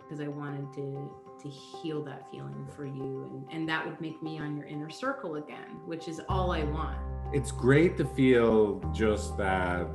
because I wanted to heal that feeling for you. And that would make me on your inner circle again, which is all I want. It's great to feel just that,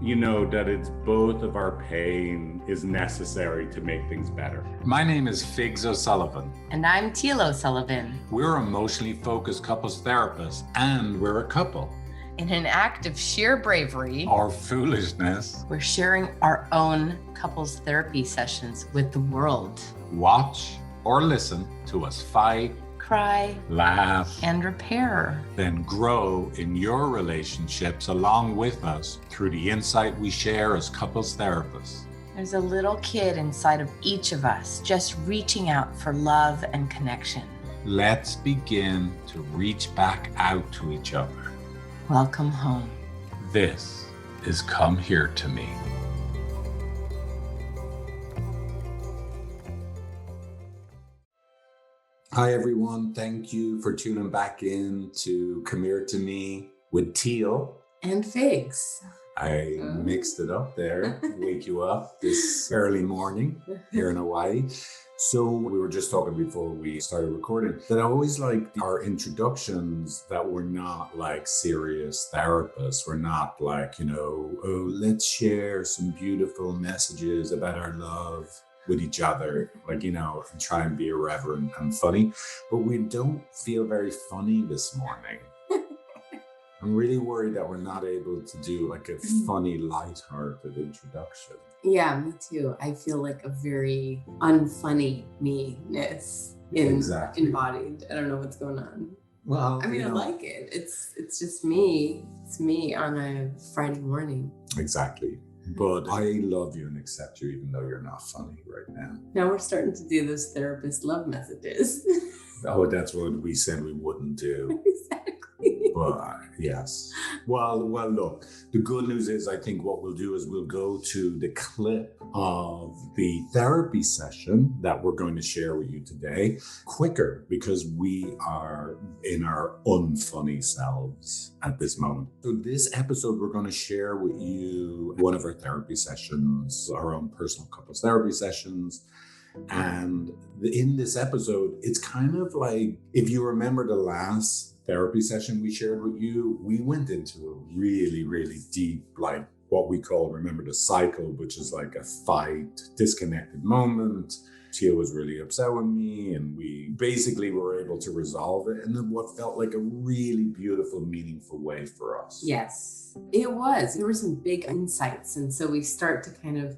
that it's both of our pain is necessary to make things better. My name is Figs O'Sullivan. And I'm Teale O'Sullivan. We're emotionally focused couples therapists, and we're a couple. In an act of sheer bravery or foolishness, we're sharing our own couples therapy sessions with the world. Watch or listen to us fight, cry, laugh, and repair. Then grow in your relationships along with us through the insight we share as couples therapists. There's a little kid inside of each of us just reaching out for love and connection. Let's begin to reach back out to each other. Welcome home. This is Come Here to Me. Hi, everyone. Thank you for tuning back in to Come Here to Me with Teale. And Figs. I mixed it up there to wake you up this early morning here in Hawaii. So we were just talking before we started recording that I always like our introductions that we're not like serious therapists. We're not like, let's share some beautiful messages about our love with each other, and try and be irreverent and funny. But we don't feel very funny this morning. I'm really worried that we're not able to do like a funny, lighthearted introduction. Yeah, me too. I feel like a very unfunny me-ness embodied. I don't know what's going on. Well, I mean, I like it. It's just me. It's me on a Friday morning. Exactly. But I love you and accept you even though you're not funny right now. Now we're starting to do those therapist love messages. Oh, that's what we said we wouldn't do. Exactly. But yes. Well, look, the good news is I think what we'll do is we'll go to the clip of the therapy session that we're going to share with you today quicker because we are in our unfunny selves at this moment. So this episode, we're going to share with you one of our therapy sessions, our own personal couples therapy sessions. And in this episode, it's kind of like, if you remember the last therapy session we shared with you, we went into a really, really deep, like what we call, remember the cycle, which is like a fight, disconnected moment. Teale was really upset with me and we basically were able to resolve it in what felt like a really beautiful, meaningful way for us. Yes, it was. There were some big insights. And so we start to kind of,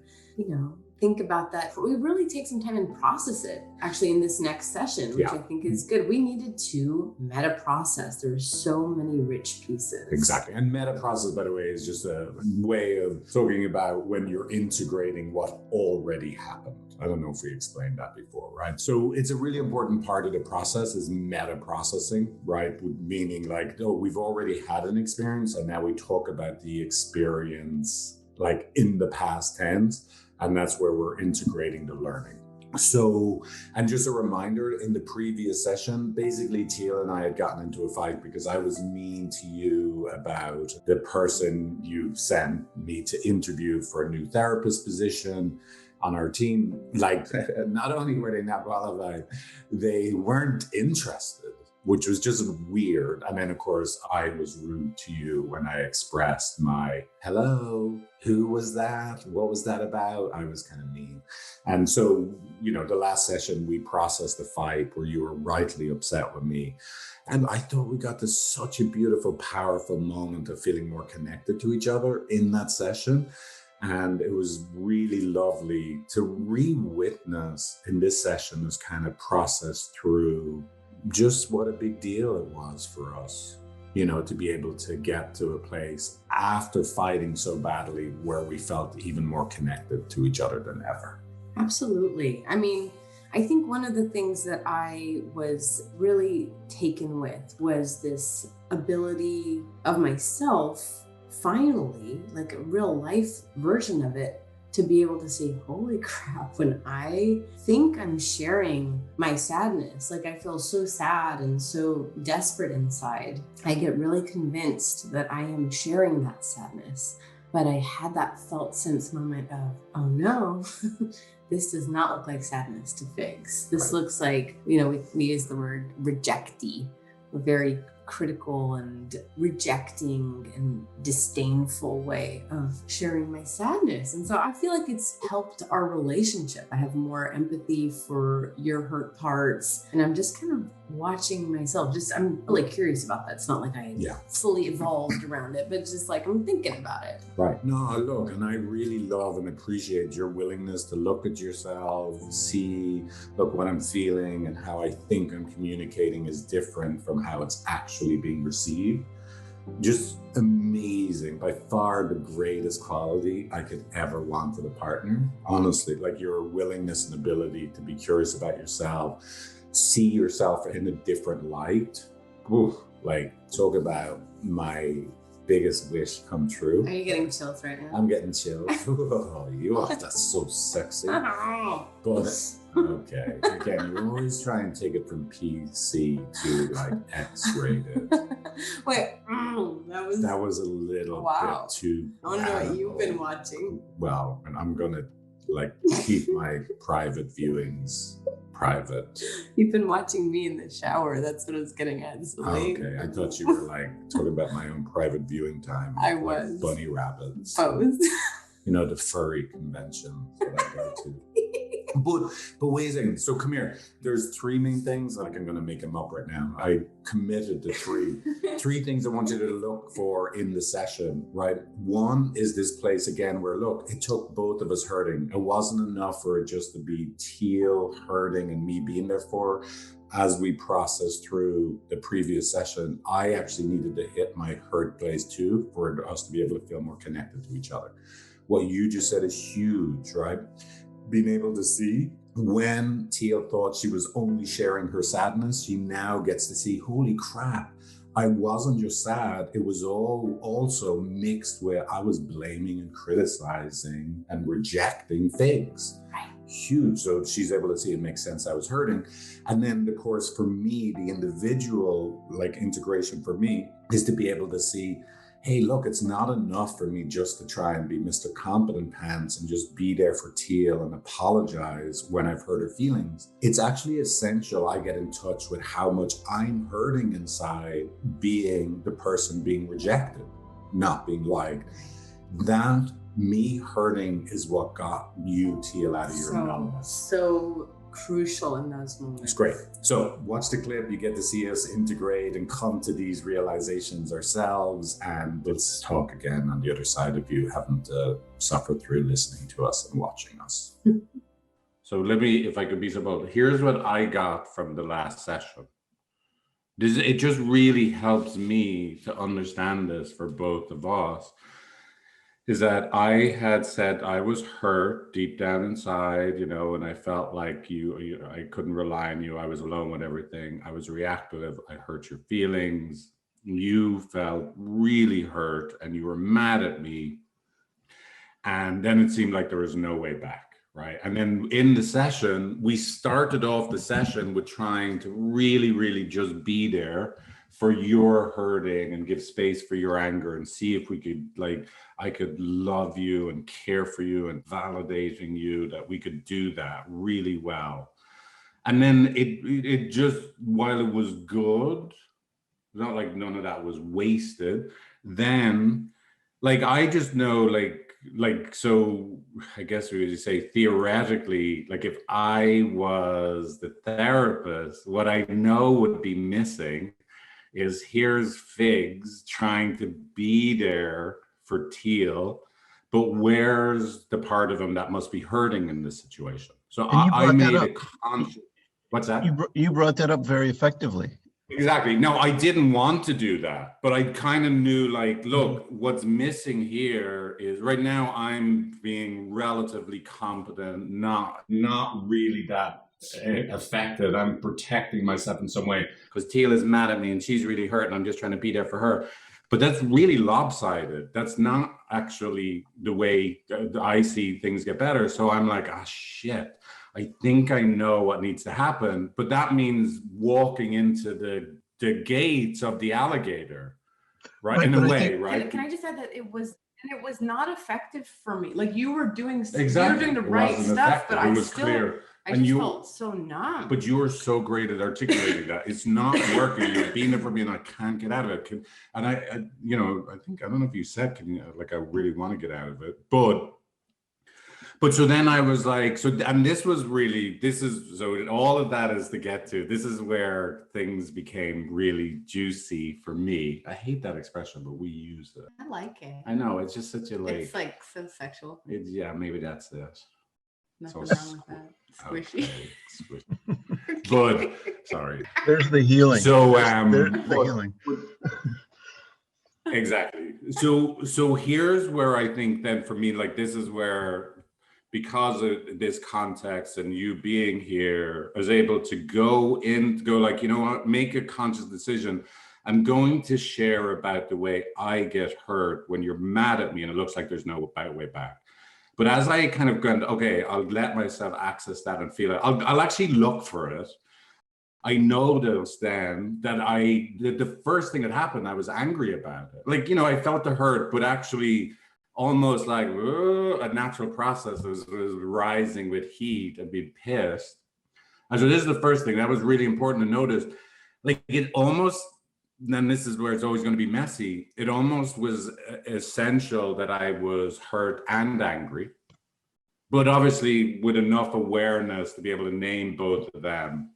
think about that. We really take some time and process it actually in this next session, which I think is good. We needed to meta process. There's so many rich pieces. Exactly. And meta process, by the way, is just a way of talking about when you're integrating what already happened. I don't know if we explained that before, right? So it's a really important part of the process is meta processing, right? Meaning like, we've already had an experience and now we talk about the experience like in the past tense. And that's where we're integrating the learning. So, and just a reminder, in the previous session, basically Teale and I had gotten into a fight because I was mean to you about the person you sent me to interview for a new therapist position on our team. Like, not only were they not qualified, they weren't interested, which was just weird. And then, of course, I was rude to you when I expressed my, hello, who was that? What was that about? I was kind of mean. And so, the last session, we processed the fight where you were rightly upset with me. And I thought we got to such a beautiful, powerful moment of feeling more connected to each other in that session. And it was really lovely to re-witness in this session, this kind of process through just what a big deal it was for us, to be able to get to a place after fighting so badly where we felt even more connected to each other than ever. Absolutely. I mean, I think one of the things that I was really taken with was this ability of myself, finally, like a real life version of it, to be able to say, holy crap, when I think I'm sharing my sadness, like I feel so sad and so desperate inside, I get really convinced that I am sharing that sadness. But I had that felt sense moment of, oh no, this does not look like sadness to Figs. This looks like, we use the word rejectee. We're very critical and rejecting and disdainful way of sharing my sadness. And so I feel like it's helped our relationship. I have more empathy for your hurt parts. And I'm just kind of watching myself. I'm really curious about that. It's not like I fully evolved around it, but just like I'm thinking about it. Right. No, look, and I really love and appreciate your willingness to look at yourself, see, look, what I'm feeling and how I think I'm communicating is different from how it's actually being received. Just amazing. By far the greatest quality I could ever want in a partner. Honestly, like your willingness and ability to be curious about yourself, see yourself in a different light. Ooh, like talk about my biggest wish come true. Are you getting chills right now? I'm getting chills. Oh, that's so sexy. But okay, again, you always try and take it from PC to like X-rated. Wait, that was a little bit too. I wonder what you've been watching. Well, and I'm gonna like keep my private viewings private. You've been watching me in the shower. That's what I was getting at. Okay, I thought you were like talking about my own private viewing time. I like was. Bunny rabbits. Both. The furry convention that I go to. But wait a second. So come here. There's three main things. Like I'm going to make them up right now. I committed to three things I want you to look for in the session, right? One is this place again where, look, it took both of us hurting. It wasn't enough for it just to be Teale hurting and me being there for. As we processed through the previous session, I actually needed to hit my hurt place too for us to be able to feel more connected to each other. What you just said is huge, right? Being able to see when Teale thought she was only sharing her sadness, she now gets to see, holy crap, I wasn't just sad. It was all also mixed where I was blaming and criticizing and rejecting Figs. Right. Huge. So she's able to see it makes sense I was hurting. And then, of course, for me, the individual like integration for me is to be able to see, hey, look, it's not enough for me just to try and be Mr. Competent Pants and just be there for Teale and apologize when I've hurt her feelings. It's actually essential I get in touch with how much I'm hurting inside being the person being rejected, not being liked. That me hurting is what got you, Teale, out of your numbness. So crucial in those moments. It's great. So watch the clip. You get to see us integrate and come to these realizations ourselves. And let's talk again on the other side if you haven't suffered through listening to us and watching us. So let me, if I could be so bold, here's what I got from the last session. It just really helps me to understand this for both of us. Is that I had said I was hurt deep down inside, and I felt like I couldn't rely on you. I was alone with everything. I was reactive. I hurt your feelings. You felt really hurt and you were mad at me. And then it seemed like there was no way back, right? And then in the session, we started off the session with trying to really, really just be there for your hurting and give space for your anger and see if we could, I could love you and care for you and validating you, that we could do that really well. And then it just, while it was good, not like none of that was wasted, then I just know so I guess we would say theoretically, if I was the therapist, what I know would be missing is here's Figs trying to be there for Teale, but where's the part of him that must be hurting in this situation? So I made a conscious. What's that? You brought that up very effectively. Exactly. No, I didn't want to do that, but I kind of knew, look, what's missing here is right now I'm being relatively competent, not really that affected. I'm protecting myself in some way because Teale is mad at me and she's really hurt and I'm just trying to be there for her. But that's really lopsided. That's not actually the way I see things get better. So I'm like, shit, I think I know what needs to happen. But that means walking into the gates of the alligator, right? In a way, right? Can I just add that it was And it was not effective for me. Like you were doing, Exactly. you were doing the It right wasn't stuff, effective. but It I was still, clear. I And just you- felt so numb. But you were so great at articulating that it's not working. You're being there for me, and I can't get out of it. And I you know, I don't know if you said, can you, like, I really want to get out of it, but so then I was like, so, and this is so all of that is to get to. This is where things became really juicy for me. I hate that expression, but we use it. I like it. I know, it's just such a like. It's like so sexual. Yeah, maybe that's it. Nothing So wrong with that. Squishy. Okay, squishy. But sorry. There's the healing. So There's the healing. Exactly. So here's where I think then for me, like, this is where, because of this context and you being here, I was able to go like, you know what, make a conscious decision. I'm going to share about the way I get hurt when you're mad at me and it looks like there's no way back. But as I kind of gone, okay, I'll let myself access that and feel it. I'll actually look for it. I noticed then that the first thing that happened, I was angry about it. Like, you know, I felt the hurt, but actually almost like a natural process was rising with heat and being pissed. And so this is the first thing that was really important to notice. Like, it almost, then this is where it's always going to be messy. It almost was essential that I was hurt and angry, but obviously with enough awareness to be able to name both of them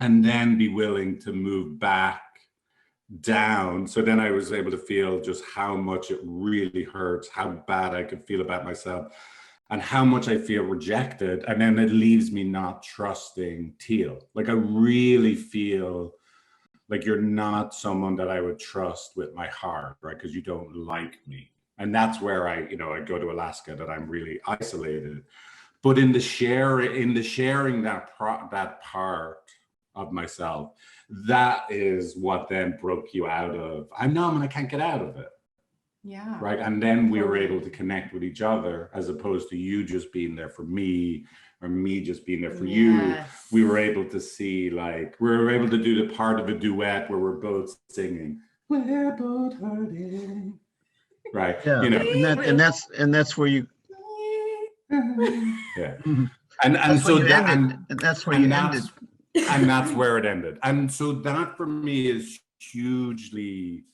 and then be willing to move back down. So then I was able to feel just how much it really hurts, how bad I could feel about myself, and how much I feel rejected. And then it leaves me not trusting Teale. Like, I really feel like you're not someone that I would trust with my heart, right? Because you don't like me. And that's where I go to Alaska, that I'm really isolated. But in the sharing that part of myself, that is what then broke you out of, I'm numb and I can't get out of it. Yeah. Right. And then we were able to connect with each other, as opposed to you just being there for me or me just being there for you. We were able to see, like, we were able to do the part of a duet where we're both singing, we're both hurting. Right. Yeah. You know, And that's where you. yeah. And so that, and that's where you ended. And that's where it ended. And so that for me is hugely,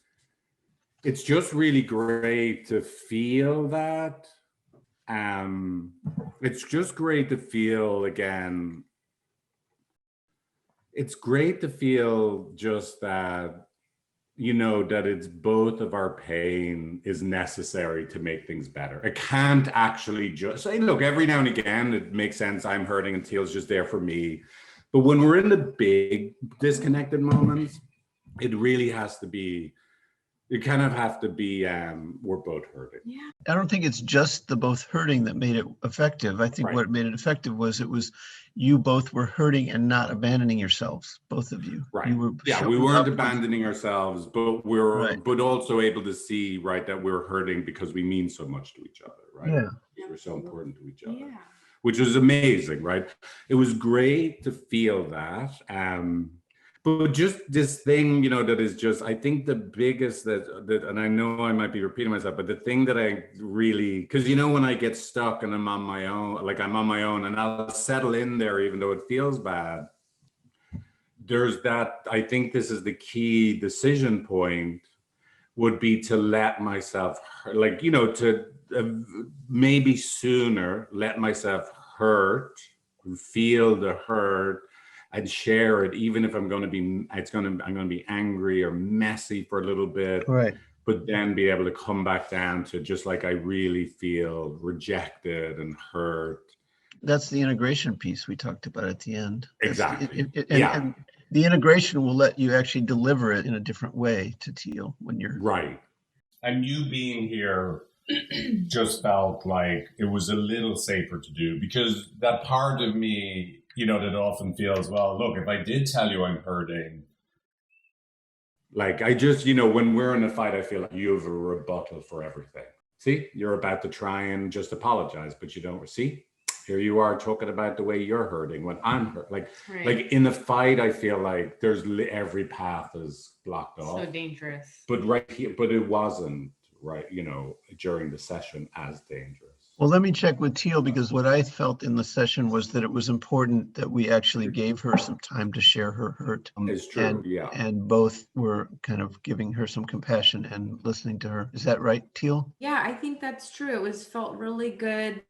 it's just really great to feel that. It's just great to feel again. It's great to feel just that, you know, that it's both of our pain is necessary to make things better. I can't actually just say, look, every now and again, it makes sense. I'm hurting and Teale's just there for me. But when we're in the big disconnected moments, it really has to be, you kind of have to be, we're both hurting. Yeah. I don't think it's just the both hurting that made it effective. I think Right. what made it effective was you both were hurting and not abandoning yourselves, both of you. Right. You were We weren't abandoning ourselves, but Right. but also able to see, right, that we're hurting because we mean so much to each other, right? Yeah. We're so important to each other. Yeah. Which was amazing, right? It was great to feel that. But just this thing, you know, that is just, I think the biggest that, and I know I might be repeating myself, but the thing that I really, because, you know, when I get stuck and I'm on my own and I'll settle in there, even though it feels bad, there's that, I think this is the key decision point, would be to let myself, like, you know, to maybe sooner let myself hurt, feel the hurt, and share it, even if I'm going to be angry or messy for a little bit, Right. but then be able to come back down to just like, I really feel rejected and hurt. That's the integration piece we talked about at the end. Exactly. And the integration will let you actually deliver it in a different way to Teale when you're right. And you being here just felt like it was a little safer to do, because that part of me, you know, that often feels, well, look, if I did tell you I'm hurting, like, I just, you know, when we're in a fight, I feel like you have a rebuttal for everything. See, you're about to try and just apologize, but you don't. See, here you are talking about the way you're hurting when I'm hurt. Like, Right. like in the fight, I feel like there's every path is blocked off. So dangerous. But right here, but it wasn't, right, you know, during the session as dangerous. Well, let me check with Teale, because what I felt in the session was that it was important that we actually gave her some time to share her hurt. It's true, yeah. And both were kind of giving her some compassion and listening to her. Is that right, Teale? Yeah, I think that's true. It was felt really good.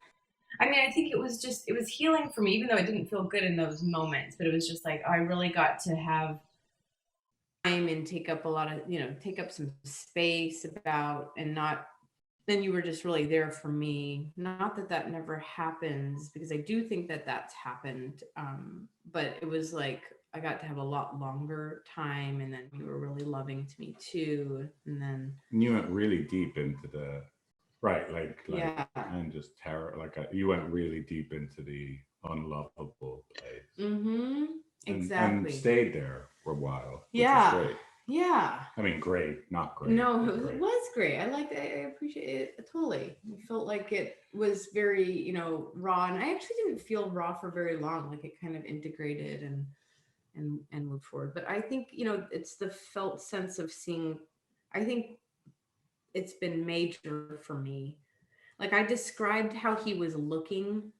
I mean, I think it was healing for me, even though it didn't feel good in those moments, but it was just like, I really got to have time and take up a lot of, take up some space about, and not, then you were just really there for me. Not that that never happens, because I do think that that's happened. But it was like, I got to have a lot longer time, and then you were really loving to me too. And then you went really deep into the, right, like yeah. and just terror, like you went really deep into the unlovable place. Mm-hmm. Exactly. And stayed there for a while. Which Yeah. was great. Yeah. I mean, great, not great. No, it was great. I appreciate it totally. I felt like it was very, raw, and I actually didn't feel raw for very long. Like it kind of integrated and moved forward. But I think, it's the felt sense of seeing, I think it's been major for me. Like I described how he was looking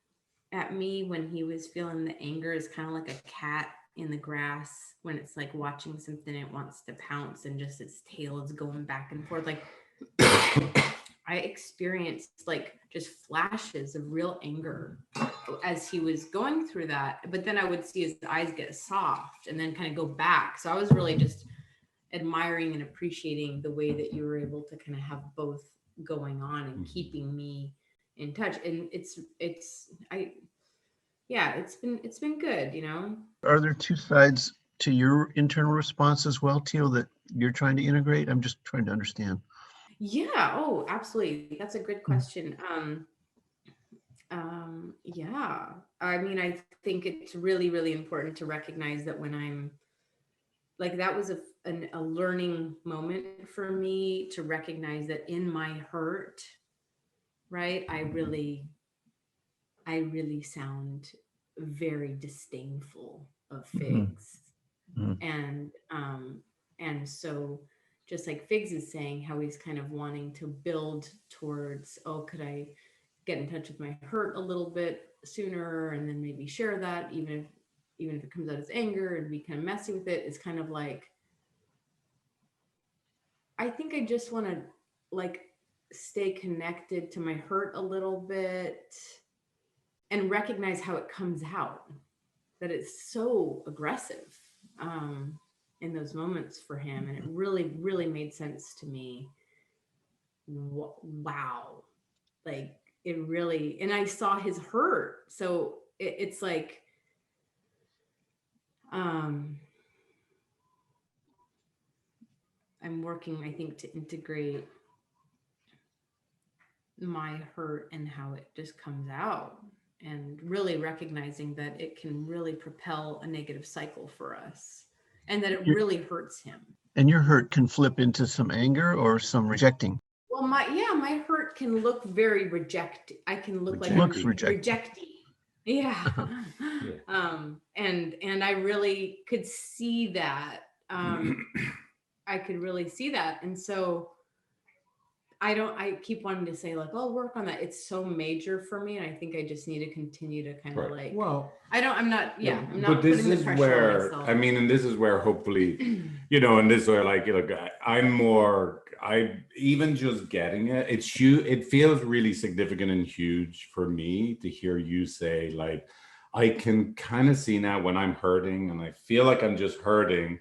at me when he was feeling the anger is kind of like a cat in the grass when it's like watching something it wants to pounce and just its tail is going back and forth. Like I experienced like just flashes of real anger as he was going through that, but then I would see his eyes get soft and then kind of go back. So I was really just admiring and appreciating the way that you were able to kind of have both going on and keeping me in touch. And it's been good, Are there two sides to your internal response as well, Teale, that you're trying to integrate? I'm just trying to understand. Yeah. Oh, absolutely. That's a good question. Yeah. I mean, I think it's really, really important to recognize that when I'm like, that was a learning moment for me to recognize that in my hurt, right, I really sound very disdainful of Figs. And so just like Figs is saying, how he's kind of wanting to build towards, oh, could I get in touch with my hurt a little bit sooner, and then maybe share that, even if it comes out as anger and be kind of messy with it, is kind of like, I think I just want to like stay connected to my hurt a little bit and recognize how it comes out, that it's so aggressive in those moments for him. And it really, really made sense to me. Wow. Like it really, and I saw his hurt. So it's like, I'm working, I think, to integrate my hurt and how it just comes out, and really recognizing that it can really propel a negative cycle for us, and that it really hurts him. And your hurt can flip into some anger or some rejecting. Well, my hurt can look very I can look like looks I'm rejecting. Yeah. And I really could see that. I could really see that. And so I keep wanting to say like, I'll work on that. It's so major for me. And I think I just need to continue to kind of like, well, I'm not but this is where, I mean, and this is where hopefully, and this is where like, I even just getting it, it's huge. It feels really significant and huge for me to hear you say, like, I can kind of see now when I'm hurting and I feel like I'm just hurting.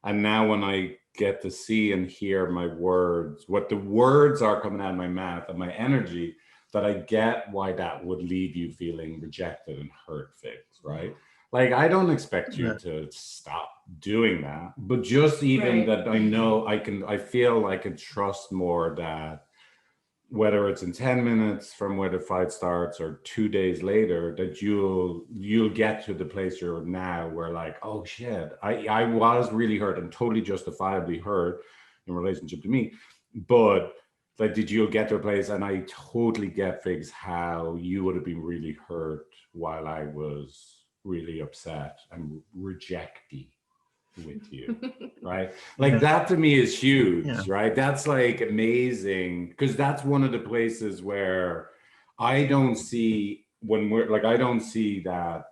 And now when I get to see and hear my words, what the words are coming out of my mouth and my energy, that I get why that would leave you feeling rejected and hurt, Figs, right? Like, I don't expect you to stop doing that, but just even that I know I feel I can trust more that whether it's in 10 minutes from where the fight starts or 2 days later, that you'll get to the place you're now where like, oh shit, I was really hurt and totally justifiably hurt in relationship to me. But like, did you get to a place, and I totally get, Figs, how you would have been really hurt while I was really upset and rejecty. with you, right? Like that to me is huge, Yeah. right? That's like amazing, because that's one of the places where I don't see when we're like, I don't see that.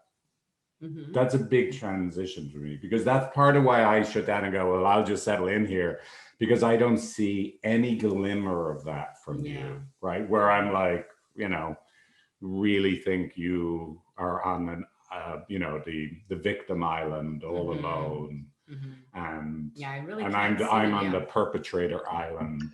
Mhm. That's a big transition for me, because that's part of why I shut down and go, well, I'll just settle in here, because I don't see any glimmer of that from you, right? Where I'm like, really think you are on an, the victim island all alone, and Yeah, I really and can't see. I'm on the perpetrator island.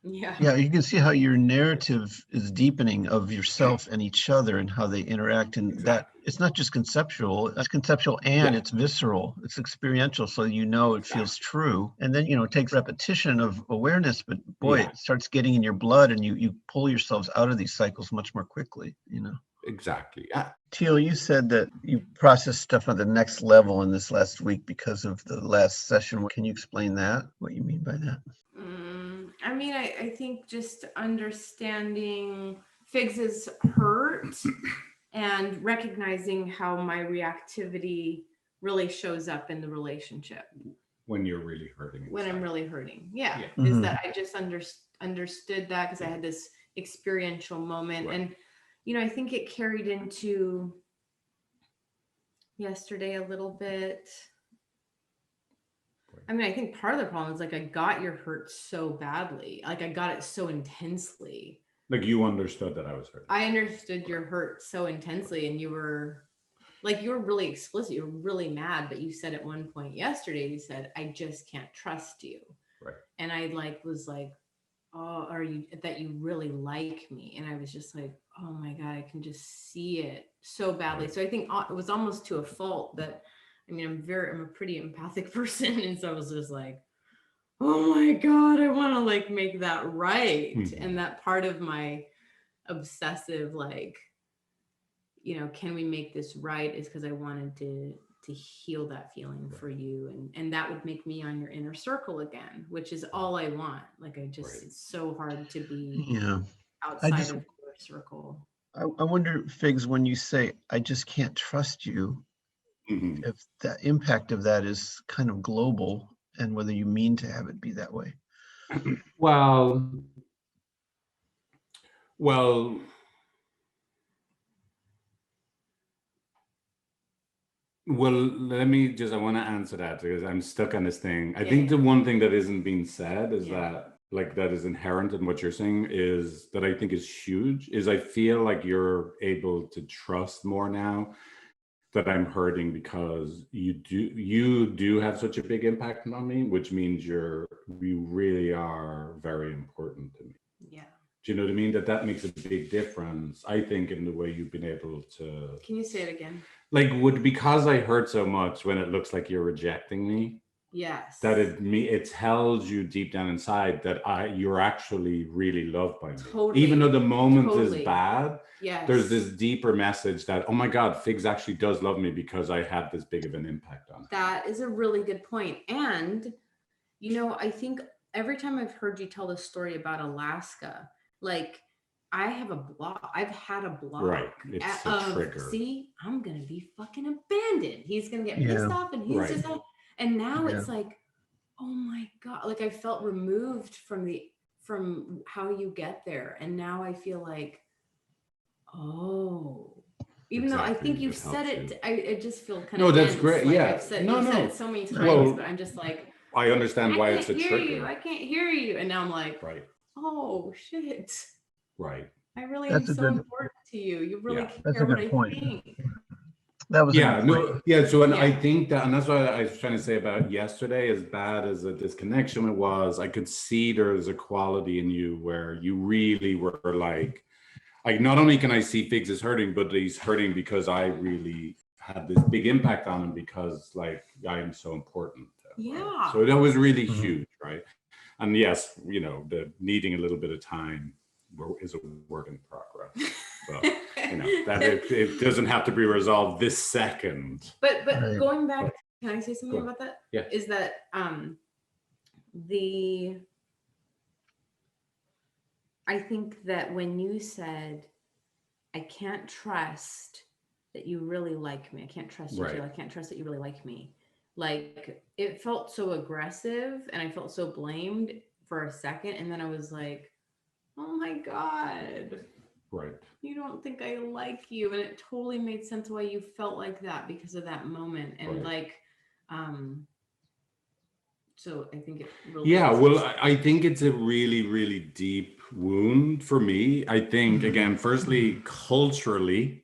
Yeah, you can see how your narrative is deepening of yourself and each other and how they interact. And that it's not just conceptual, it's conceptual and it's visceral, it's experiential. So it feels true. And then, it takes repetition of awareness, but boy, it starts getting in your blood and you pull yourselves out of these cycles much more quickly, Exactly. Teale, you said that you processed stuff on the next level in this last week because of the last session. Can you explain that? What you mean by that? I mean, I think just understanding Figs's hurt and recognizing how my reactivity really shows up in the relationship. When you're really hurting. When I'm really hurting. Yeah. Mhm. Is that I just understood that because I had this experiential moment. Right. And, I think it carried into yesterday a little bit. I mean, I think part of the problem is like I got your hurt so badly. Like I got it so intensely. Like you understood that I was hurt. I understood your hurt so intensely, and you were really explicit. You were really mad, but you said at one point yesterday, you said, I just can't trust you. Right. And I was like, oh, are you that you really like me? And I was just like, oh my God, I can just see it so badly. Right. So I think it was almost to a fault that, I mean, I'm a pretty empathic person. And so I was just like, oh my God, I want to like make that right. Mhm. And that part of my obsessive, like, can we make this right, is because I wanted to heal that feeling for you. And that would make me on your inner circle again, which is all I want. Like, it's so hard to be outside of your circle. I wonder, Figs, when you say, I just can't trust you, if the impact of that is kind of global and whether you mean to have it be that way. Well, let me just, I want to answer that because I'm stuck on this thing. I think the one thing that isn't being said is that, like, that is inherent in what you're saying, is that I think is huge, is I feel like you're able to trust more now that I'm hurting because you do have such a big impact on me, which means you really are very important to me. Yeah. Do you know what I mean? That makes a big difference, I think, in the way you've been able to. Can you say it again? Like, because I hurt so much when it looks like you're rejecting me. Yes. That it tells you deep down inside that you're actually really loved by me. Totally. Even though the moment is bad, yes, there's this deeper message that, oh my God, Figs actually does love me because I had this big of an impact on him. That is a really good point. And, I think every time I've heard you tell the story about Alaska, like, I have a block. I've had a block. Right. It's a trigger. See, I'm going to be fucking abandoned. He's going to get pissed off and he's just like, and now it's like, oh my God, like I felt removed from how you get there. And now I feel like, oh, even though I think you've said it, I just feel kind of, that's great. Like yeah. I've said it so many times, but I'm just like, I understand why it's a trigger. I can't hear you. And now I'm like, right. Oh shit. Right. I really am so important to you. You really care what I think. That was So, and I think that, and that's what I was trying to say about yesterday, as bad as a disconnection it was, I could see there's a quality in you where you really were like, not only can I see Figs is hurting, but he's hurting because I really had this big impact on him because, like, I am so important. Yeah. Right? So that was really huge, right? And yes, the needing a little bit of time is a work in progress. So, that it doesn't have to be resolved this second. But going back, can I say something about that? Yeah. Is that I think that when you said, I can't trust that you really like me, I can't trust you, I can't trust that you really like me. like it felt so aggressive and I felt so blamed for a second. And then I was like, oh my God, Right. you don't think I like you. And it totally made sense why you felt like that because of that moment. And Right. so I think it Yeah, relates. well, I think it's a really, really deep wound for me. I think, again, firstly, culturally,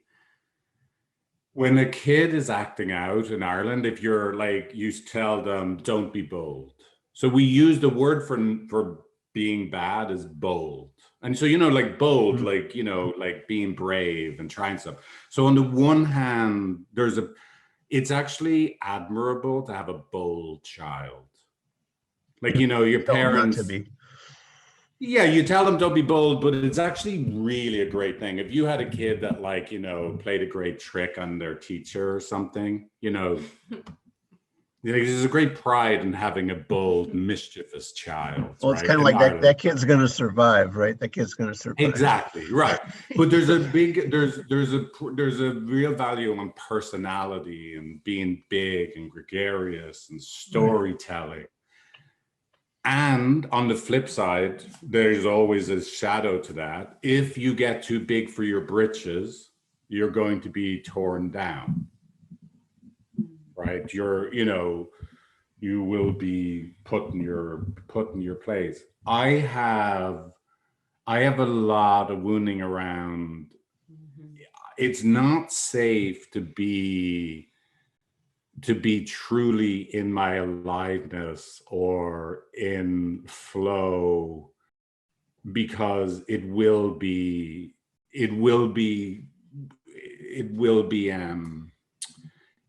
when a kid is acting out in Ireland, if you're like, you tell them, don't be bold. So we use the word for being bad as bold. And so, like bold, like, like being brave and trying stuff. So on the one hand, it's actually admirable to have a bold child. Like, your Tell them not to parents, be. yeah, you tell them don't be bold, but it's actually really a great thing. If you had a kid that like, played a great trick on their teacher or something, there's a great pride in having a bold, mischievous child, Well, it's right? kind of In like that Ireland. kid's going to survive, right? That kid's going to survive. Exactly, right. But there's a real value on personality and being big and gregarious and storytelling. And on the flip side, there's always a shadow to that. If you get too big for your britches, you're going to be torn down, right? You will be put in your place. I have a lot of wounding around. It's not safe to be truly in my aliveness or in flow, because it will be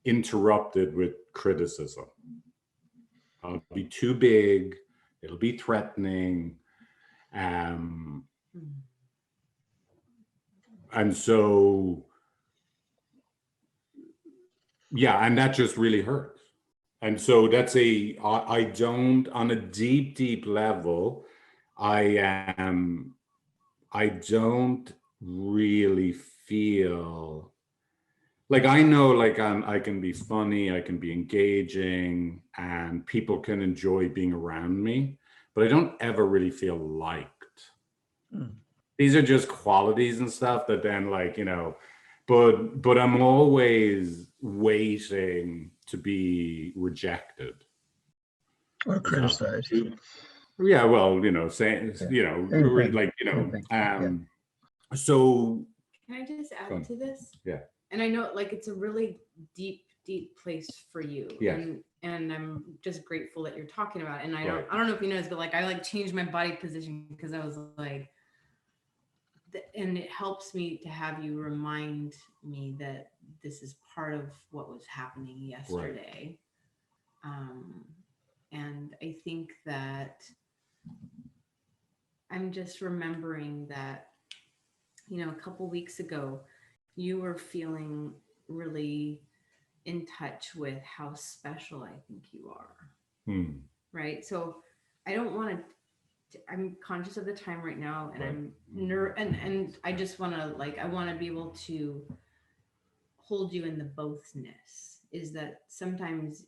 interrupted with criticism. I'll be too big, it'll be threatening, and so yeah, and that just really hurts. And so I don't, on a deep level, I don't really feel like, I know, like, I can be funny, I can be engaging, and people can enjoy being around me, but I don't ever really feel liked. These are just qualities and stuff that then, like, but I'm always waiting to be rejected Or criticized. Yeah, well, saying, like, Yeah. so Can I just Go on. add to this? Yeah. And I know like it's a really deep place for you. Yeah. And I'm just grateful that you're talking about it. And I Right. don't know if you noticed, but like I like changed my body position because I was like, and it helps me to have you remind me that this is part of what was happening yesterday. And I think that I'm just remembering that, a couple weeks ago, you were feeling really in touch with how special I think you are. Right. So I don't want to, I'm conscious of the time right now, and and I just want to I want to be able to hold you in the bothness. Is that sometimes,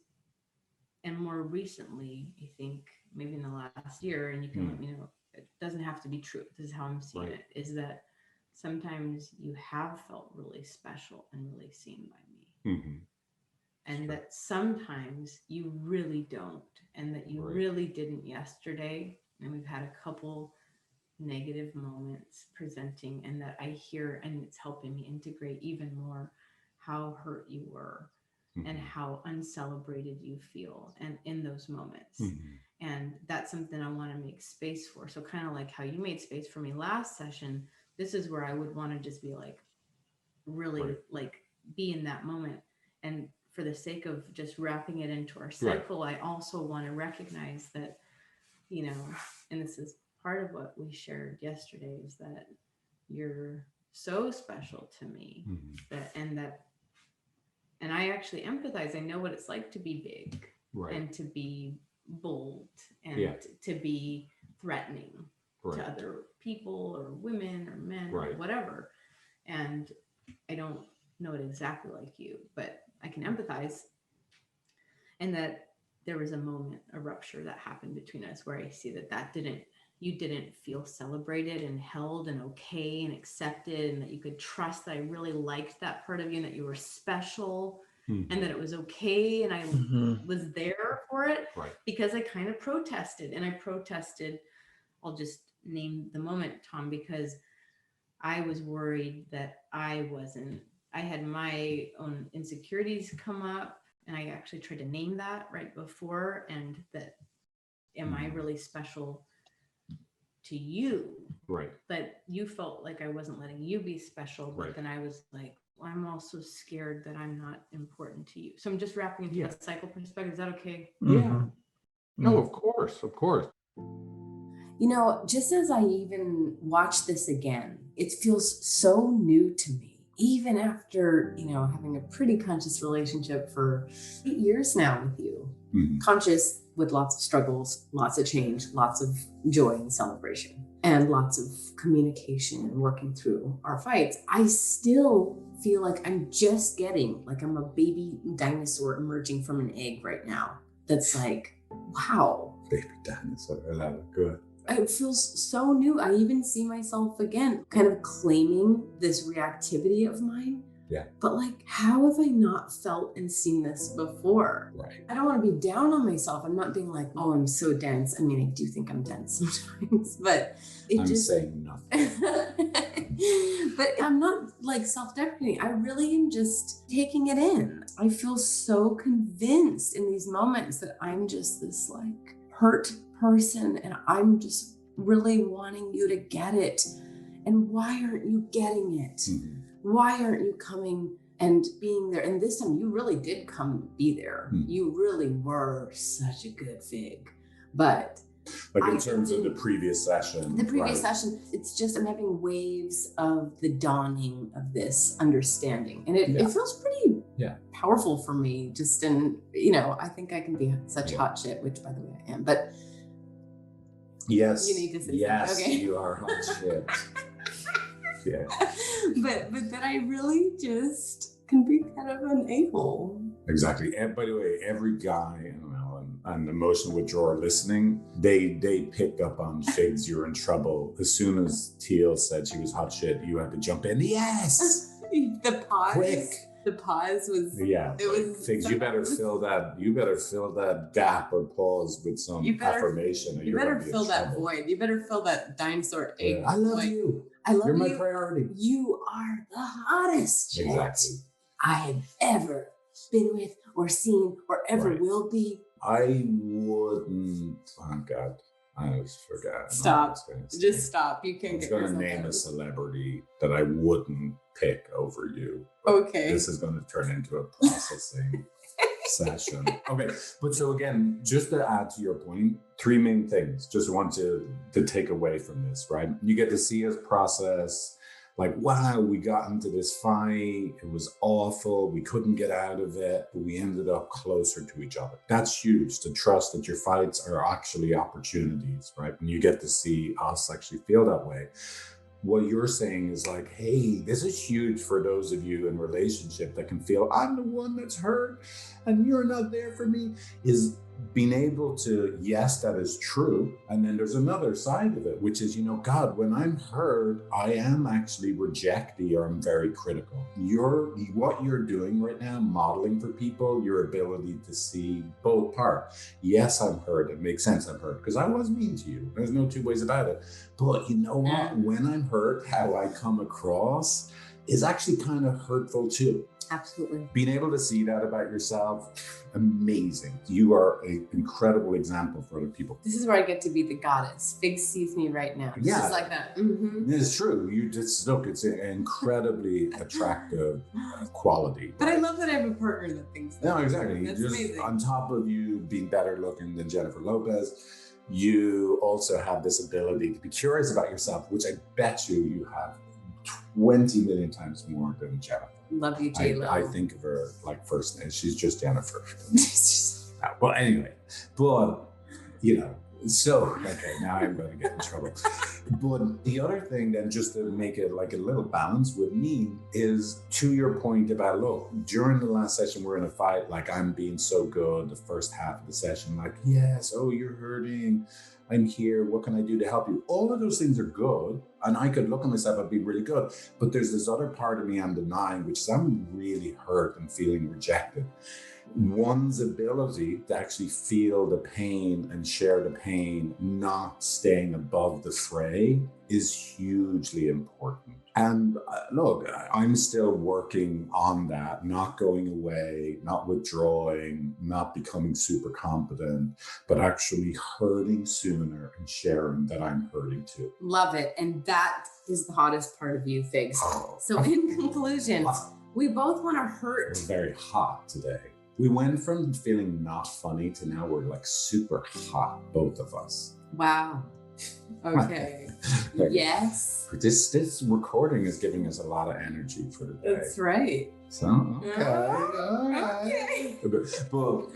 and more recently, I think maybe in the last year, and you can let me know, it doesn't have to be true. This is how I'm seeing it, is that sometimes you have felt really special and really seen by me. And that sometimes you really don't, and that you really didn't yesterday. And we've had a couple negative moments presenting, and that I hear, and it's helping me integrate even more how hurt you were and how uncelebrated you feel and in those moments. And that's something I want to make space for. So kind of like how you made space for me last session, this is where I would want to just be like, really like be in that moment. And for the sake of just wrapping it into our cycle, I also want to recognize that, and this is part of what we shared yesterday, is that you're so special to me, and I actually empathize. I know what it's like to be big and to be bold and to be threatening to other people or women or men or whatever. And I don't know it exactly like you, but I can empathize. and that there was a moment, a rupture that happened between us where I see that you didn't feel celebrated and held and okay and accepted, and that you could trust that I really liked that part of you and that you were special. And that it was okay, and I was there for it, Right. because I kind of protested, and I protested. I'll just name the moment, Tom, because I was worried that I had my own insecurities come up, and I actually tried to name that right before, and that, am I really special to you? Right. That you felt like I wasn't letting you be special, but then I was like, well, I'm also scared that I'm not important to you. So I'm just wrapping into that cycle perspective. Is that okay? Yeah. No, of course, of course. You know, just as I even watch this again, it feels so new to me. Even after, you know, having a pretty conscious relationship for 8 years now with you, conscious with lots of struggles, lots of change, lots of joy and celebration, and lots of communication and working through our fights, I still feel like I'm just getting, like I'm a baby dinosaur emerging from an egg right now. That's like, wow. Baby dinosaur, I love it. Good. It feels so new. I even see myself again, kind of claiming this reactivity of mine. Yeah. But like, how have I not felt and seen this before? Right. I don't want to be down on myself. I'm not being like, oh, I'm so dense. I mean, I do think I'm dense sometimes, but I'm saying nothing. But I'm not like self-deprecating. I really am just taking it in. I feel so convinced in these moments that I'm just this like hurt person, and I'm just really wanting you to get it. And why aren't you getting it? Why aren't you coming and being there? And this time you really did come be there. You really were such a good fig. But like in terms of the previous session. Session, it's just I'm having waves of the dawning of this understanding. And it feels pretty powerful for me, just in, you know, I think I can be such hot shit, which by the way I am. But yes, you need to say yes, okay. You are hot shit. Yeah. But that I really just can be kind of an a-hole. Exactly. And by the way, every guy, and emotional withdrawer listening, they pick up on figs. You're in trouble. As soon as Teale said she was hot shit, you had to jump in. Yes. The pause. Quick. The pause was. Yeah. It was figs. You better fill that gap or pause with some affirmation. Or you better fill that void. You better fill that dinosaur egg. I love you. I love you. You're my priority. You are the hottest shit Exactly. I have ever been with or seen or ever will be. I wouldn't. Oh God, I just forgot. Stop. Just stop. You can't get. I was going to name a celebrity that I wouldn't pick over you. Okay. This is going to turn into a processing session. Okay, but so again, just to add to your point, 3 main things. Just want to take away from this, right? You get to see us process. Like, wow, we got into this fight. It was awful. We couldn't get out of it, but we ended up closer to each other. That's huge, to trust that your fights are actually opportunities, right? And you get to see us actually feel that way. What you're saying is like, hey, this is huge for those of you in relationship that can feel I'm the one that's hurt and you're not there for me, is being able to, yes, that is true. And then there's another side of it, which is, you know, God, when I'm hurt, I am actually rejecting or I'm very critical. What you're doing right now, modeling for people, your ability to see both parts. Yes, I'm hurt. It makes sense I'm hurt because I was mean to you. There's no two ways about it. But you know what? When I'm hurt, how I come across is actually kind of hurtful too. Absolutely. Being able to see that about yourself, amazing. You are an incredible example for other people. This is where I get to be the goddess. Fig sees me right now. It's just like that. It's true. You just look, it's an incredibly attractive quality. But I love that I have a partner that thinks that. No, exactly. That's just amazing. On top of you being better looking than Jennifer Lopez, you also have this ability to be curious about yourself, which I bet you have 20 million times more than Jennifer. Love you, Teale. I think of her like first name. She's just Jennifer. Well, anyway, but you know, So, okay, now I'm going to get in trouble. But the other thing then, just to make it like a little balance with me, is to your point about, look, during the last session, we're in a fight, like I'm being so good the first half of the session, like, yes, oh, you're hurting. I'm here. What can I do to help you? All of those things are good. And I could look at myself and be really good. But there's this other part of me I'm denying, which is I'm really hurt and feeling rejected. One's ability to actually feel the pain and share the pain, not staying above the fray, is hugely important. And look, I'm still working on that, not going away, not withdrawing, not becoming super competent, but actually hurting sooner and sharing that I'm hurting too. Love it. And that is the hottest part of you, Figs. So in conclusion, we both want to hurt. It's very hot today. We went from feeling not funny to now we're like super hot, both of us. Wow. Okay. Yes. This recording is giving us a lot of energy for the day. That's right. So, okay. All right. Okay. But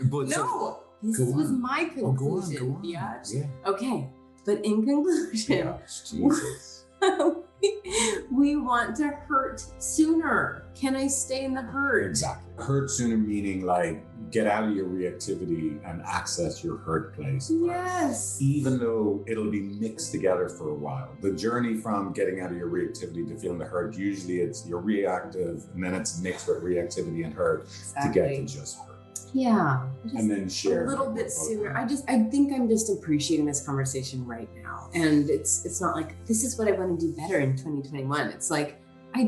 No, so, this go was on. my Oh, go on, conclusion. go on. Biatch. Yeah. Okay. But in conclusion, Gosh, Jesus. we want to hurt sooner. Can I stay in the hurt? Exactly. Hurt sooner meaning like get out of your reactivity and access your hurt place. Yes. Even though it'll be mixed together for a while. The journey from getting out of your reactivity to feeling the hurt, usually it's you're reactive and then it's mixed with reactivity and hurt to get to just hurt. Yeah. And then share a little it bit with both sooner. of us. I think I'm just appreciating this conversation right now. And it's not like this is what I want to do better in 2021. It's like I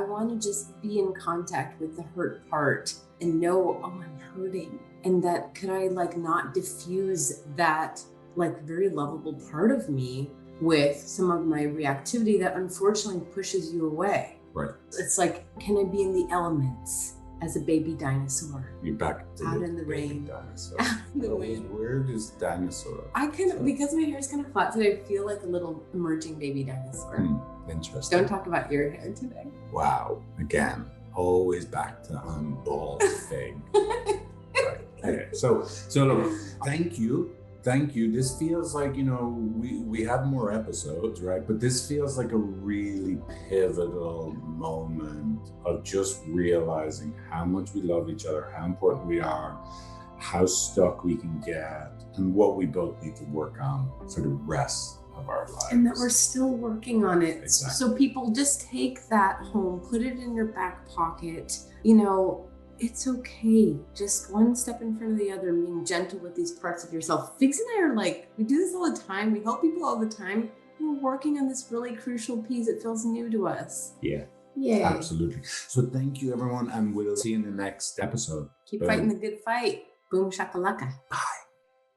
want to just be in contact with the hurt part and know, oh, I'm hurting. And that could I like not diffuse that like very lovable part of me with some of my reactivity that unfortunately pushes you away. Right. It's like, can I be in the elements as a baby dinosaur? You're back to Out the in the baby rain. Dinosaur. Out in the rain. Where does dinosaur? I kind of, because my hair is kind of flat today, I feel like a little emerging baby dinosaur. Interesting. Don't talk about your hair today. Wow. Again, always back to bald thing. Right. Okay. So look, thank you. Thank you. This feels like, we have more episodes, right? But this feels like a really pivotal moment of just realizing how much we love each other, how important we are, how stuck we can get, and what we both need to work on for the rest of our lives. And that we're still working on it. Exactly. So people just take that home, put it in your back pocket. It's okay. Just one step in front of the other, being gentle with these parts of yourself. Figs and I are like, we do this all the time. We help people all the time. We're working on this really crucial piece. It feels new to us. Yeah. Yay. Absolutely. So thank you, everyone, and we'll see you in the next episode. Keep Boom. fighting the good fight. Boom shakalaka.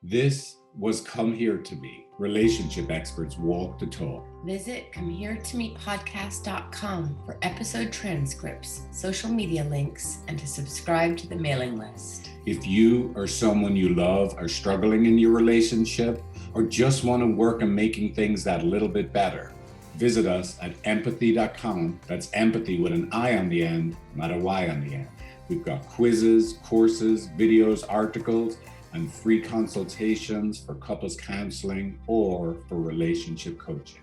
This was Come Here to Me. Relationship experts walk the talk. Visit comeheretomepodcast.com for episode transcripts, social media links, and to subscribe to the mailing list. If you or someone you love are struggling in your relationship or just want to work on making things that little bit better, visit us at empathy.com. That's empathy with an I on the end, not a Y on the end. We've got quizzes, courses, videos, articles, and free consultations for couples counseling or for relationship coaching.